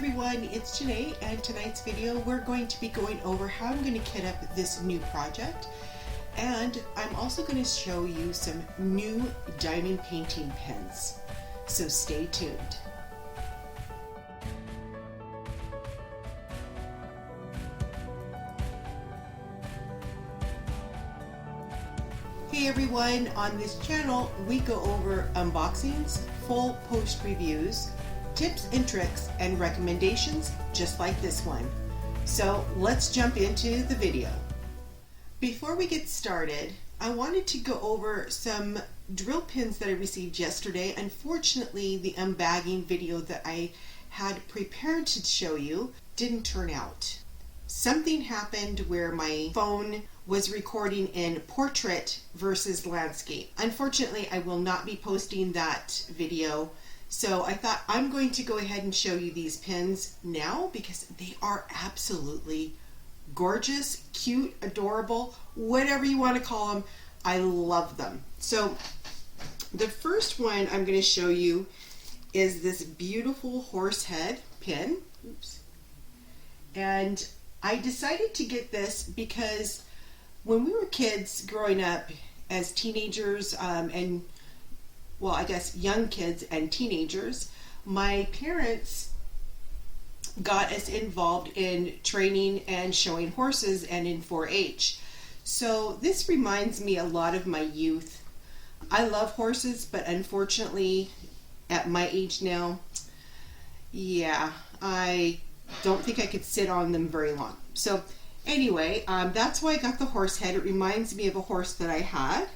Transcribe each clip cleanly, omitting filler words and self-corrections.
everyone, it's Janae, and tonight's video we're going to be going over how I'm going to kit up this new project, and I'm also going to show you some new diamond painting pens, so stay tuned. Hey everyone, on this channel we go over unboxings, full post reviews, tips and tricks, and recommendations just like this one. So let's jump into the video. Before we get started, I wanted to go over some drill pins that I received yesterday. Unfortunately, the unbagging video that I had prepared to show you didn't turn out. Something happened where my phone was recording in portrait versus landscape. Unfortunately, I will not be posting that video, so I thought I'm going to go ahead and show you these pins now because they are absolutely gorgeous, cute, adorable, whatever you want to call them. I love them. So the first one I'm going to show you is this beautiful horse head pin. Oops. And I decided to get this because when we were kids growing up as teenagers, and well, I guess young kids and teenagers, my parents got us involved in training and showing horses and in 4-H. So this reminds me a lot of my youth. I love horses, but unfortunately at my age now, yeah, I don't think I could sit on them very long. So anyway, that's why I got the horse head. It reminds me of a horse that I had,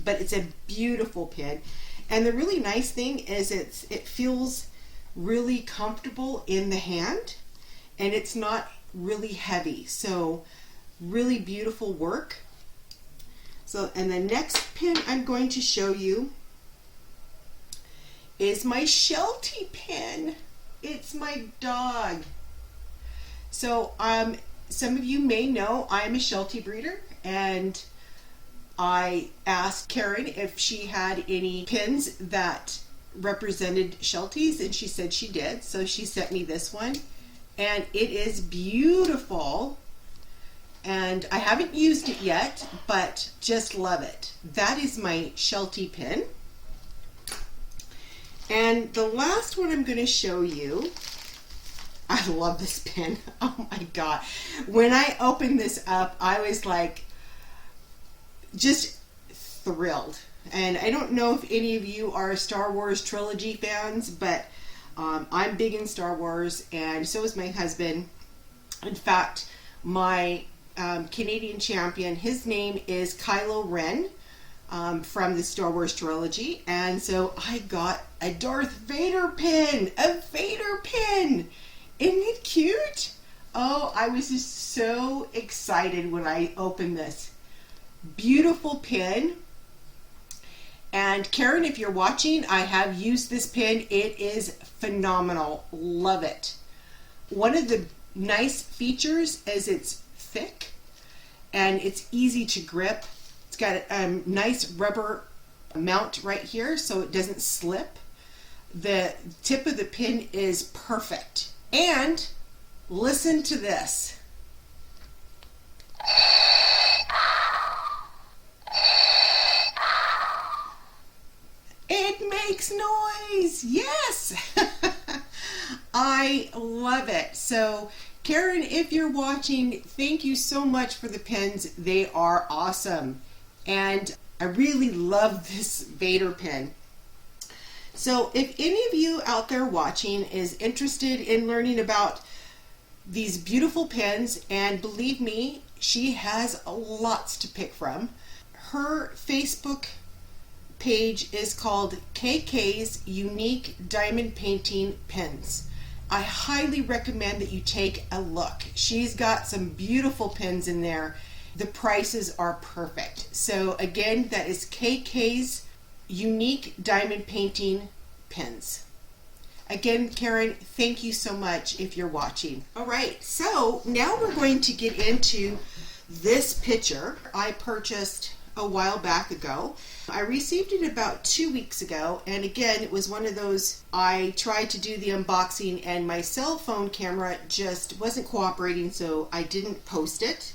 but it's a beautiful pin. And the really nice thing is it feels really comfortable in the hand, and it's not really heavy. So really beautiful work. So, and the next pin I'm going to show you is my Sheltie pin. It's my dog. So some of you may know I'm a Sheltie breeder, and I asked Karen if she had any pins that represented Shelties, and she said she did. So she sent me this one, and it is beautiful. And I haven't used it yet, but just love it. That is my Sheltie pin. And the last one I'm going to show you, I love this pin. Oh my God. When I opened this up, I was like, just thrilled. And I don't know if any of you are Star Wars trilogy fans, but I'm big in Star Wars, and so is my husband. In fact, my Canadian champion, his name is Kylo Ren, from the Star Wars trilogy, and so I got a Darth Vader pin, a Vader pin. Isn't it cute? Oh, I was just so excited when I opened this. Beautiful pin. And Karen, if you're watching, I have used this pin. It is phenomenal. Love it. One of the nice features is it's thick and it's easy to grip. It's got a nice rubber mount right here so it doesn't slip. The tip of the pin is perfect. And listen to this. It makes noise. Yes. I love it. So Karen, if you're watching, thank you so much for the pins. They are awesome. And I really love this Vader pin. So if any of you out there watching is interested in learning about these beautiful pins, and believe me, she has lots to pick from. Her Facebook page is called KK's Unique Diamond Painting Pins. I highly recommend that you take a look. She's got some beautiful pins in there. The prices are perfect. So again, that is KK's Unique Diamond Painting Pins. Again, Karen, thank you so much if you're watching. All right, so now we're going to get into this picture. I purchased a while back ago. I received it about 2 weeks ago, and again, it was one of those, I tried to do the unboxing and my cell phone camera just wasn't cooperating, so I didn't post it.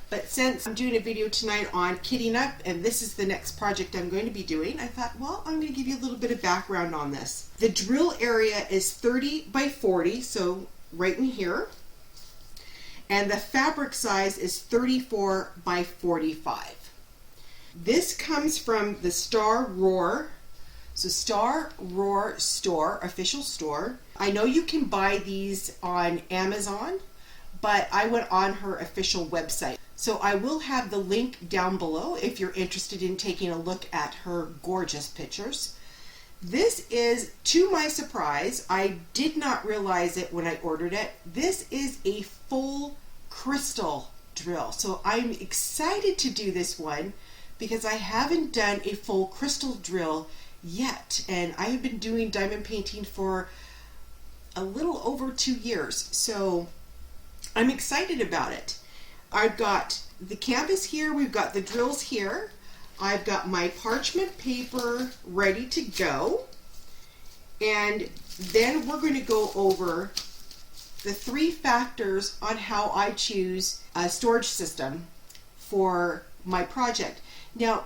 But since I'm doing a video tonight on kitting up, and this is the next project I'm going to be doing, I thought, well, I'm going to give you a little bit of background on this. The drill area is 30 by 40, so right in here. And the fabric size is 34 by 45. This comes from the Staroar. So Staroar store, official store. I know you can buy these on Amazon, but I went on her official website. So I will have the link down below if you're interested in taking a look at her gorgeous pictures. This is, to my surprise, I did not realize it when I ordered it. This is a full crystal drill. So I'm excited to do this one because I haven't done a full crystal drill yet. And I have been doing diamond painting for a little over 2 years. So I'm excited about it. I've got the canvas here, we've got the drills here, I've got my parchment paper ready to go, and then we're going to go over the 3 factors on how I choose a storage system for my project. Now,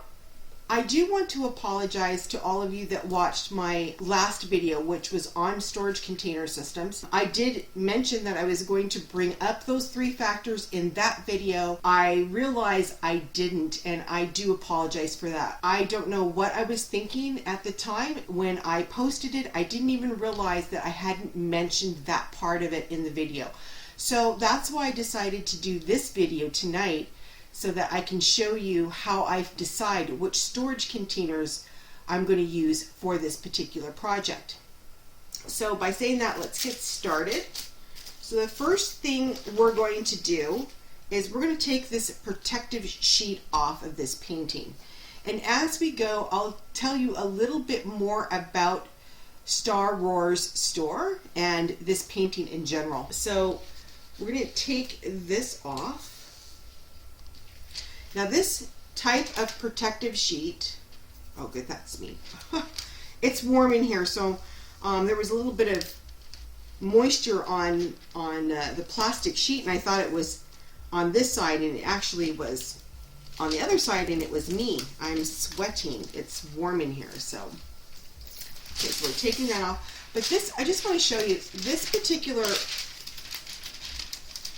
I do want to apologize to all of you that watched my last video, which was on storage container systems. I did mention that I was going to bring up those 3 factors in that video. I realize I didn't, and I do apologize for that. I don't know what I was thinking at the time when I posted it. I didn't even realize that I hadn't mentioned that part of it in the video. So that's why I decided to do this video tonight, so that I can show you how I decide which storage containers I'm going to use for this particular project. So by saying that, let's get started. So the first thing we're going to do is we're going to take this protective sheet off of this painting. And as we go, I'll tell you a little bit more about Staroar's store and this painting in general. So we're going to take this off. Now this type of protective sheet, oh good, that's me. It's warm in here, so there was a little bit of moisture on the plastic sheet, and I thought it was on this side, and it actually was on the other side, and it was me. I'm sweating. It's warm in here, so okay, so we're taking that off. But this, I just want to show you this particular,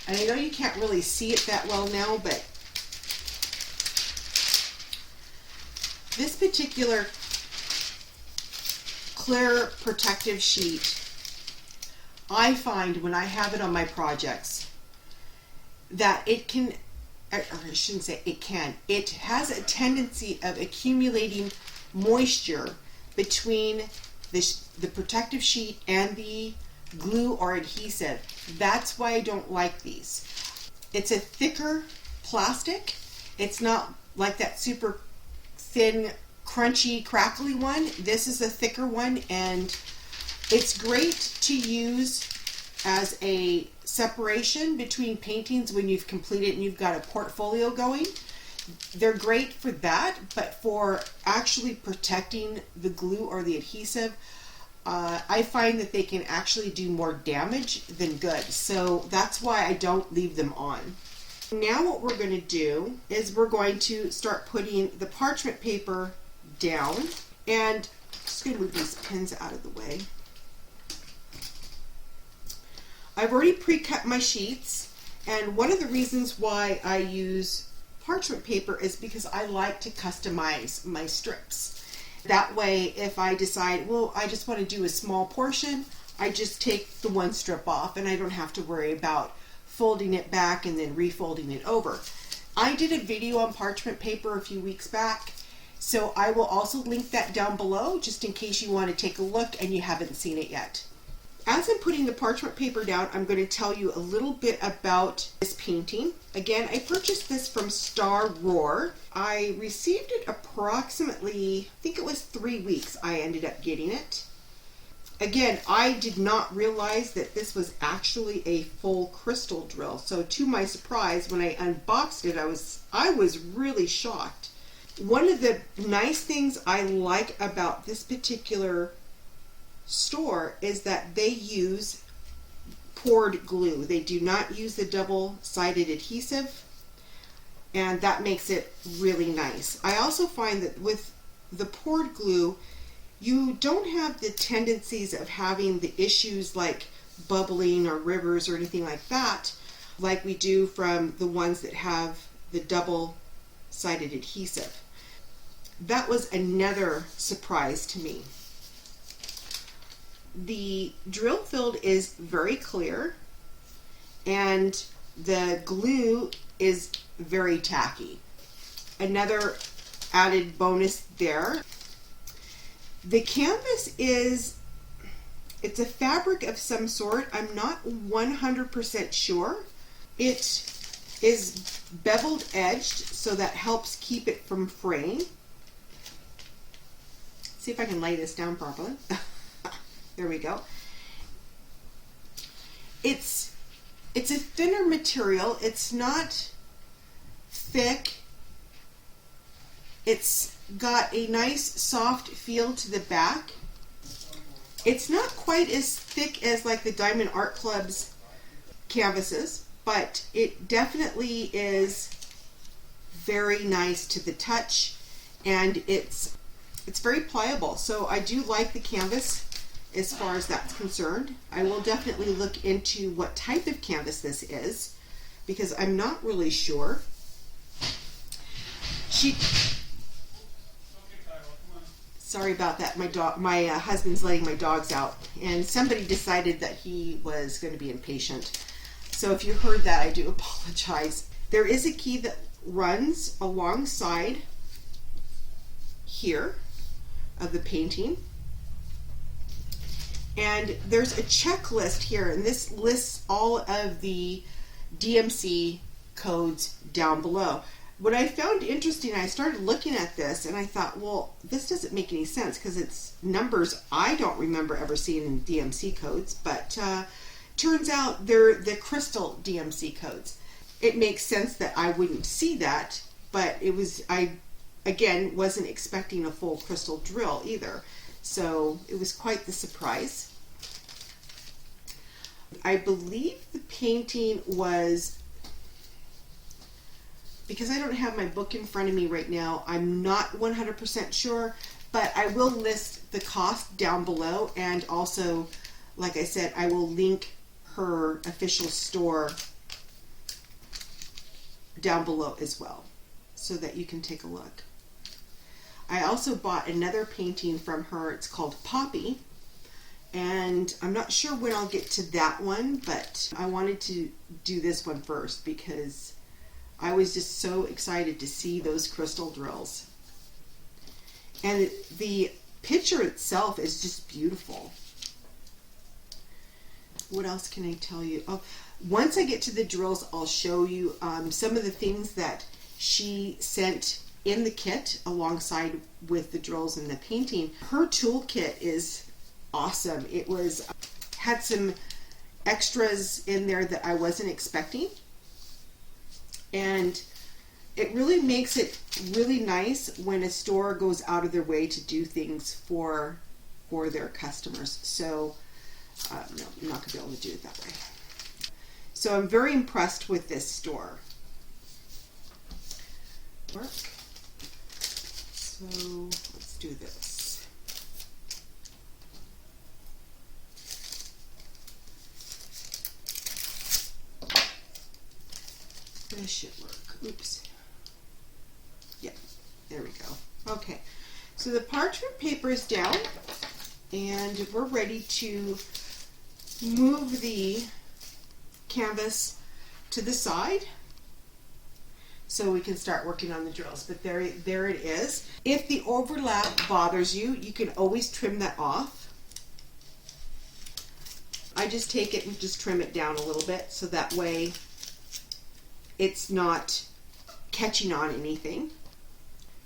and I know you can't really see it that well now, but this particular clear protective sheet, I find when I have it on my projects that it can, or I shouldn't say it can, it has a tendency of accumulating moisture between the protective sheet and the glue or adhesive. That's why I don't like these. It's a thicker plastic. It's not like that super thin, crunchy, crackly one. This is a thicker one, and it's great to use as a separation between paintings when you've completed and you've got a portfolio going. They're great for that, but for actually protecting the glue or the adhesive, I find that they can actually do more damage than good. So that's why I don't leave them on. Now what we're going to do is we're going to start putting the parchment paper down, and just going to move these pins out of the way. I've already pre-cut my sheets, and one of the reasons why I use parchment paper is because I like to customize my strips. That way, if I decide, well, I just want to do a small portion, I just take the one strip off, and I don't have to worry about folding it back and then refolding it over. I did a video on parchment paper a few weeks back, so I will also link that down below just in case you want to take a look and you haven't seen it yet. As I'm putting the parchment paper down, I'm going to tell you a little bit about this painting. Again, I purchased this from Staroar. I received it approximately, I think it was 3 weeks I ended up getting it. again, I did not realize that this was actually a full crystal drill. So to my surprise, when I unboxed it, I was really shocked. One of the nice things I like about this particular store is that they use poured glue. They do not use the double-sided adhesive, and that makes it really nice. I also find that with the poured glue, you don't have the tendencies of having the issues like bubbling or rivers or anything like that, like we do from the ones that have the double-sided adhesive. That was another surprise to me. The drill field is very clear, and the glue is very tacky. Another added bonus there. The canvas it's a fabric of some sort. I'm not 100% sure. It is beveled edged, so that helps keep it from fraying. See if I can lay this down properly. There we go. It's a thinner material. It's not thick. It's got a nice soft feel to the back. It's not quite as thick as like the Diamond Art Club's canvases, but it definitely is very nice to the touch, and it's very pliable. So I do like the canvas as far as that's concerned. I will definitely look into what type of canvas this is, because I'm not really sure. Sorry about that. My husband's letting my dogs out, and somebody decided that he was going to be impatient. So if you heard that, I do apologize. There is a key that runs alongside here of the painting, and there's a checklist here, and this lists all of the DMC codes down below. What I found interesting, I started looking at this and I thought, well, this doesn't make any sense because it's numbers I don't remember ever seeing in DMC codes, but turns out they're the crystal DMC codes. It makes sense that I wouldn't see that, but I again wasn't expecting a full crystal drill either, so it was quite the surprise. I believe the painting was, because I don't have my book in front of me right now, I'm not 100% sure, but I will list the cost down below, and also, like I said, I will link her official store down below as well, so that you can take a look. I also bought another painting from her. It's called Poppy, and I'm not sure when I'll get to that one, but I wanted to do this one first because I was just so excited to see those crystal drills. And the picture itself is just beautiful. What else can I tell you? Oh, once I get to the drills, I'll show you some of the things that she sent in the kit alongside with the drills and the painting. Her toolkit is awesome. It had some extras in there that I wasn't expecting, and it really makes it really nice when a store goes out of their way to do things for their customers. So no, I'm not going to be able to do it that way. So I'm very impressed with this store. So let's do this. This should work. Oops. Yeah, there we go. Okay, so the parchment paper is down, and we're ready to move the canvas to the side so we can start working on the drills. But there it is. If the overlap bothers you, you can always trim that off. I just take it and just trim it down a little bit so that way it's not catching on anything.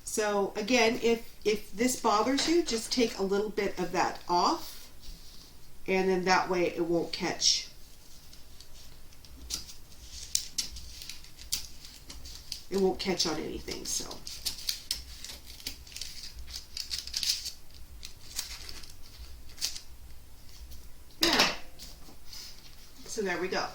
So again, if this bothers you, just take a little bit of that off and then that way it won't catch. It won't catch on anything, so. Yeah. So there we go.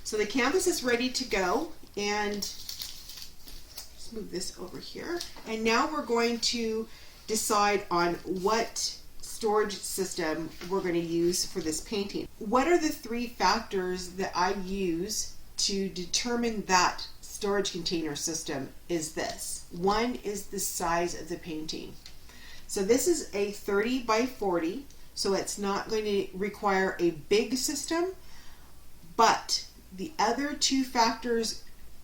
So the canvas is ready to go, and let's move this over here. And now we're going to decide on what storage system we're going to use for this painting. What are the three factors that I use to determine that storage container system is this. One is the size of the painting. So this is a 30 by 40, so it's not going to require a big system, but the other two factors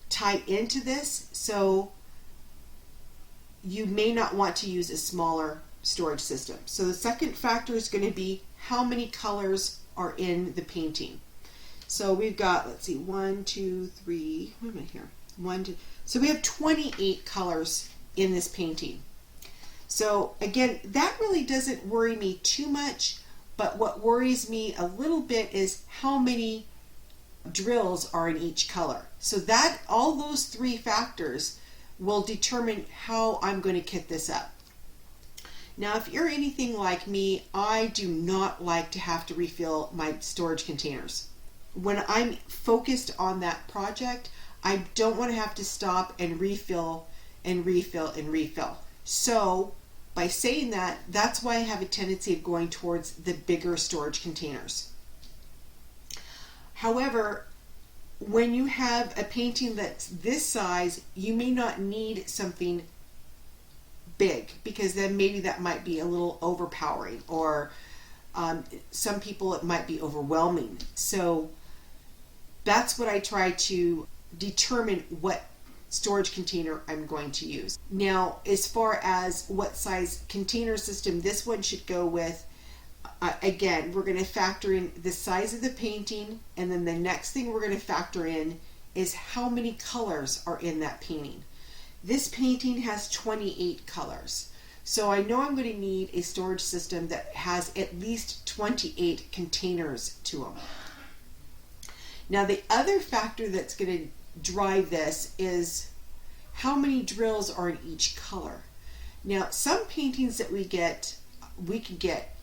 tie into this, so you may not want to use a smaller storage system. So the second factor is going to be how many colors are in the painting. So we've got, let's see, 1, 2, 3, what am I here? 1, 2, so we have 28 colors in this painting. So again, that really doesn't worry me too much, but what worries me a little bit is how many drills are in each color. So that, all those three factors will determine how I'm going to kit this up. Now, if you're anything like me, I do not like to have to refill my storage containers. When I'm focused on that project, I don't want to have to stop and refill and refill and refill. So by saying that, that's why I have a tendency of going towards the bigger storage containers. However, when you have a painting that's this size, you may not need something big, because then maybe that might be a little overpowering, or some people it might be overwhelming. So that's what I try to determine what storage container I'm going to use. Now, as far as what size container system this one should go with, again, we're going to factor in the size of the painting, and then the next thing we're going to factor in is how many colors are in that painting. This painting has 28 colors, so I know I'm going to need a storage system that has at least 28 containers to them. Now, the other factor that's going to drive this is how many drills are in each color. Now, some paintings that we could get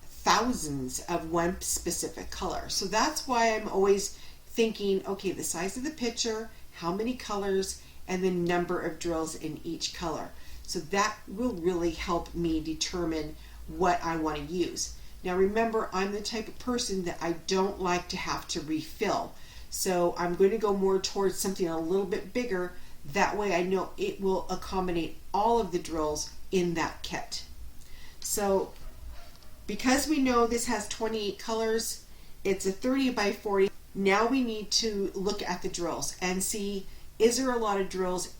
thousands of one specific color. So that's why I'm always thinking, okay, the size of the picture, how many colors, and the number of drills in each color. So that will really help me determine what I want to use. Now remember, I'm the type of person that I don't like to have to refill. So I'm going to go more towards something a little bit bigger. That way I know it will accommodate all of the drills in that kit. So because we know this has 28 colors, it's a 30 by 40. Now we need to look at the drills and see, is there a lot of drills,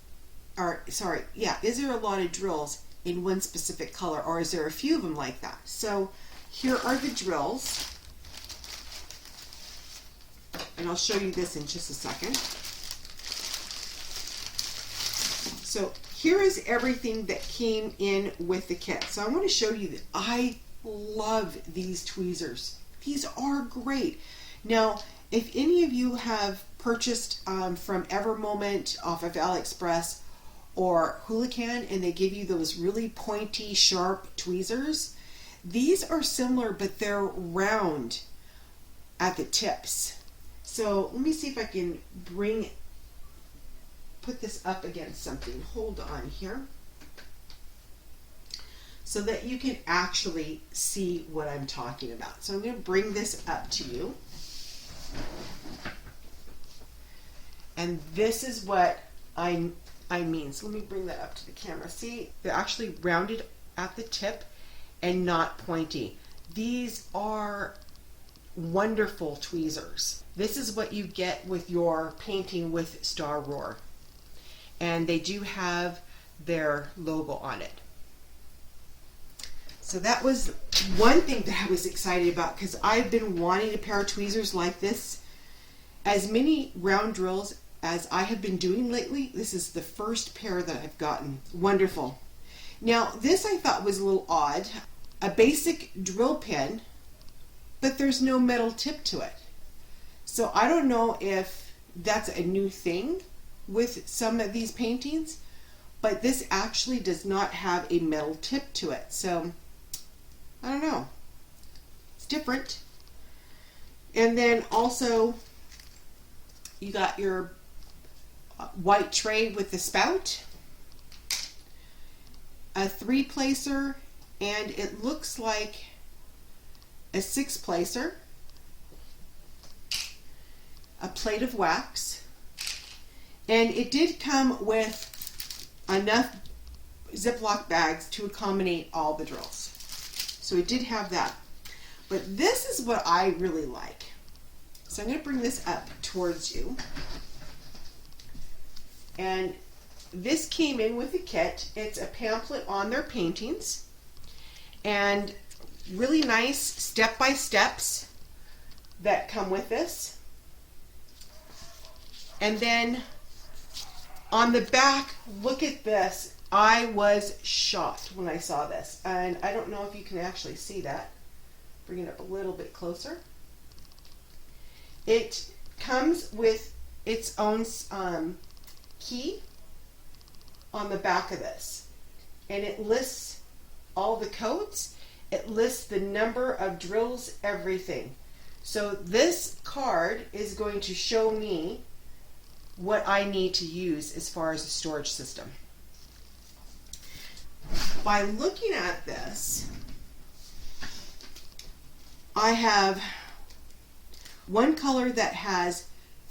is there a lot of drills in one specific color, or is there a few of them like that? So here are the drills, and I'll show you this in just a second. So here is everything that came in with the kit. So I want to show you that I love these tweezers. These are great. Now, if any of you have purchased from Evermoment off of AliExpress or Houlihan, and they give you those really pointy, sharp tweezers, these are similar, but they're round at the tips. So let me see if I can put this up against something. Hold on here, so that you can actually see what I'm talking about. So I'm going to bring this up to you. And this is what I mean. So let me bring that up to the camera. See, they're actually rounded at the tip and not pointy. These are wonderful tweezers. This is what you get with your painting with Staroar. And they do have their logo on it. So that was one thing that I was excited about, because I've been wanting a pair of tweezers like this. As many round drills as I have been doing lately, this is the first pair that I've gotten. Wonderful. Now this I thought was a little odd. A basic drill pen but there's no metal tip to it. So I don't know if that's a new thing with some of these paintings, but this actually does not have a metal tip to it. So I don't know. It's different. And then also you got your white tray with the spout, a 3-placer, and it looks like a 6-placer, a plate of wax, and it did come with enough Ziploc bags to accommodate all the drills. So it did have that. But this is what I really like. So I'm going to bring this up towards you. And this came in with a kit. It's a pamphlet on their paintings. And really nice step-by-steps that come with this. And then on the back, look at this. I was shocked when I saw this. And I don't know if you can actually see that. Bring it up a little bit closer. It comes with its own key on the back of this. And it lists all the codes. It lists the number of drills, everything. So this card is going to show me what I need to use as far as a storage system. By looking at this, I have one color that has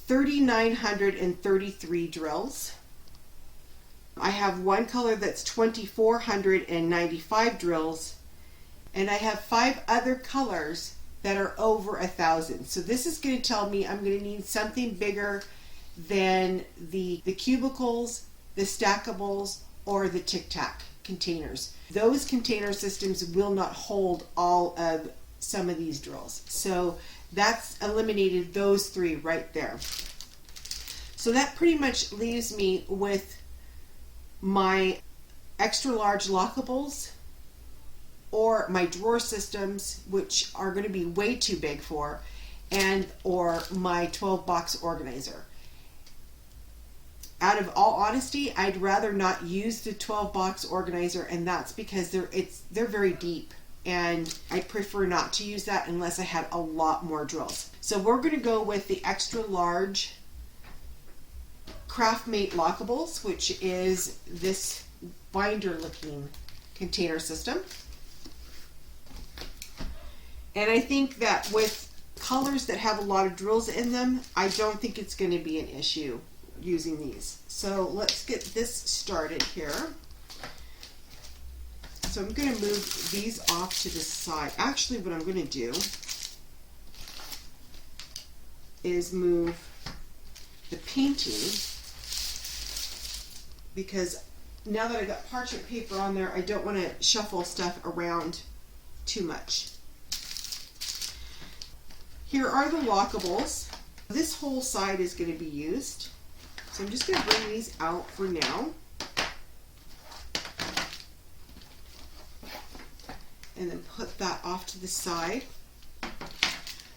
3,933 drills. I have one color that's 2,495 drills, and I have 5 other colors that are over 1,000. So this is going to tell me I'm going to need something bigger than the cubicles, the stackables, or the tic-tac containers. Those container systems will not hold all of some of these drills. So that's eliminated those 3 right there. So that pretty much leaves me with my extra large lockables or my drawer systems, which are going to be way too big for, and or my 12-box organizer. Out of all honesty, I'd rather not use the 12-box organizer, and that's because they're very deep, and I prefer not to use that unless I had a lot more drills. So we're going to go with the extra large Craftmate lockables, which is this binder looking container system. And I think that with colors that have a lot of drills in them, I don't think it's going to be an issue using these. So let's get this started here. So I'm going to move these off to the side. Actually, what I'm going to do is move the painting, because now that I got parchment paper on there, I don't want to shuffle stuff around too much. Here are the lockables. This whole side is going to be used. So I'm just going to bring these out for now. And then put that off to the side.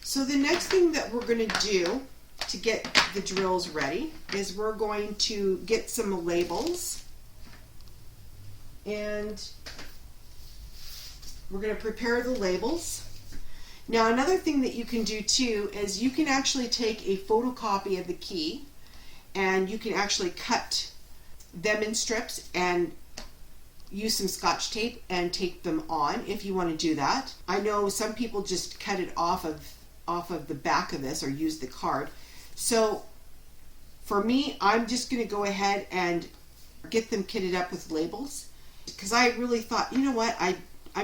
So the next thing that we're going to do to get the drills ready is we're going to get some labels. And we're going to prepare the labels. Now another thing that you can do too is you can actually take a photocopy of the key, and you can actually cut them in strips and use some Scotch tape and tape them on if you want to do that. I know some people just cut it off of the back of this or use the card. So for me, I'm just going to go ahead and get them kitted up with labels, because I really thought, you know what, I'm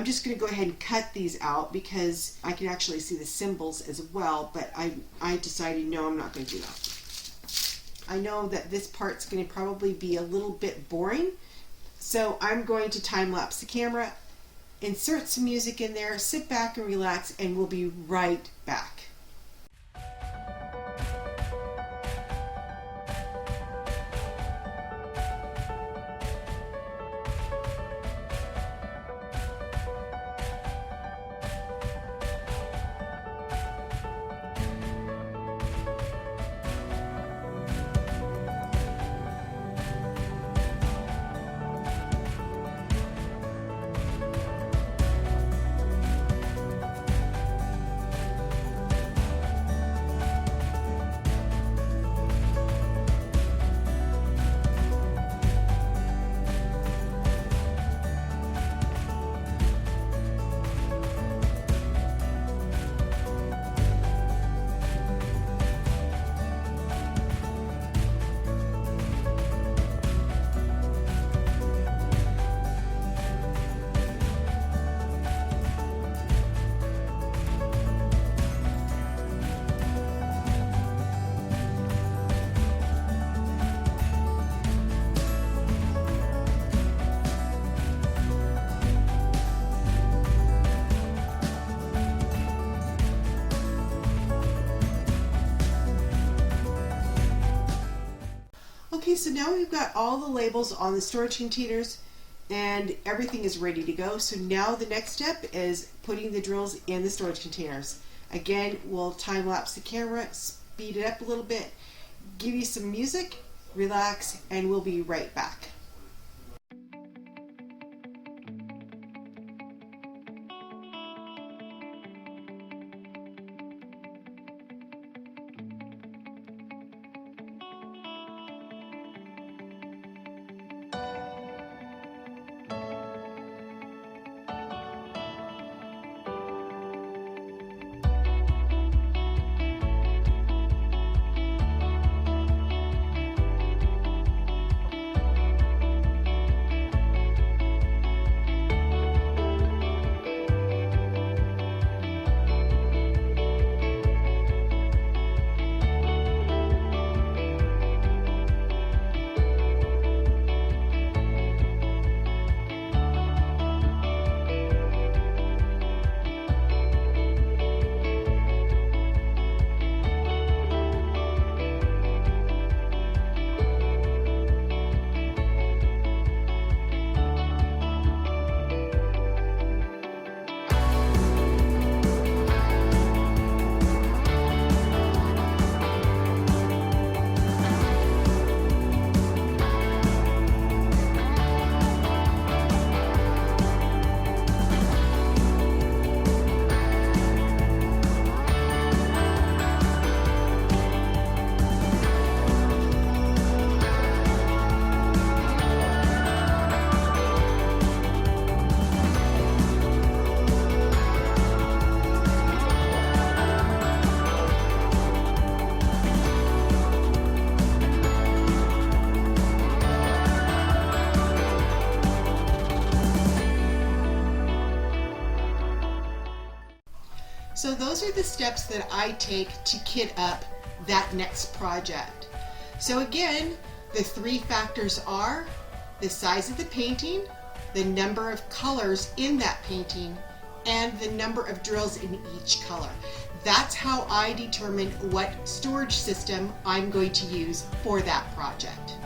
just going to go ahead and cut these out because I can actually see the symbols as well, but I decided no, I'm not going to do that. I know that this part's going to probably be a little bit boring, so I'm going to time-lapse the camera, insert some music in there, sit back and relax, and we'll be right back. Okay, so now we've got all the labels on the storage containers and everything is ready to go. So now the next step is putting the drills in the storage containers. Again, we'll time lapse the camera, speed it up a little bit, give you some music, relax, and we'll be right back. So those are the steps that I take to kit up that next project. So again, the three factors are the size of the painting, the number of colors in that painting, and the number of drills in each color. That's how I determine what storage system I'm going to use for that project.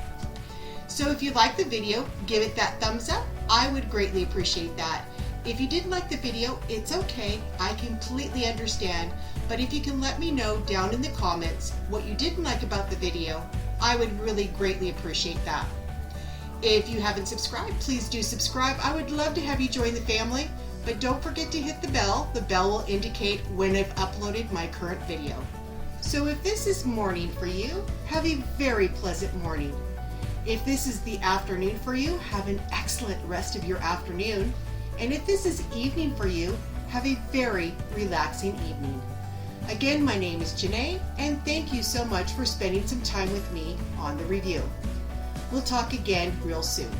So if you like the video, give it that thumbs up. I would greatly appreciate that. If you didn't like the video, it's okay. I completely understand. But if you can let me know down in the comments what you didn't like about the video, I would really greatly appreciate that. If you haven't subscribed, please do subscribe. I would love to have you join the family, but don't forget to hit the bell. The bell will indicate when I've uploaded my current video. So if this is morning for you, have a very pleasant morning. If this is the afternoon for you, have an excellent rest of your afternoon. And if this is evening for you, have a very relaxing evening. Again, my name is Janae, and thank you so much for spending some time with me on the review. We'll talk again real soon.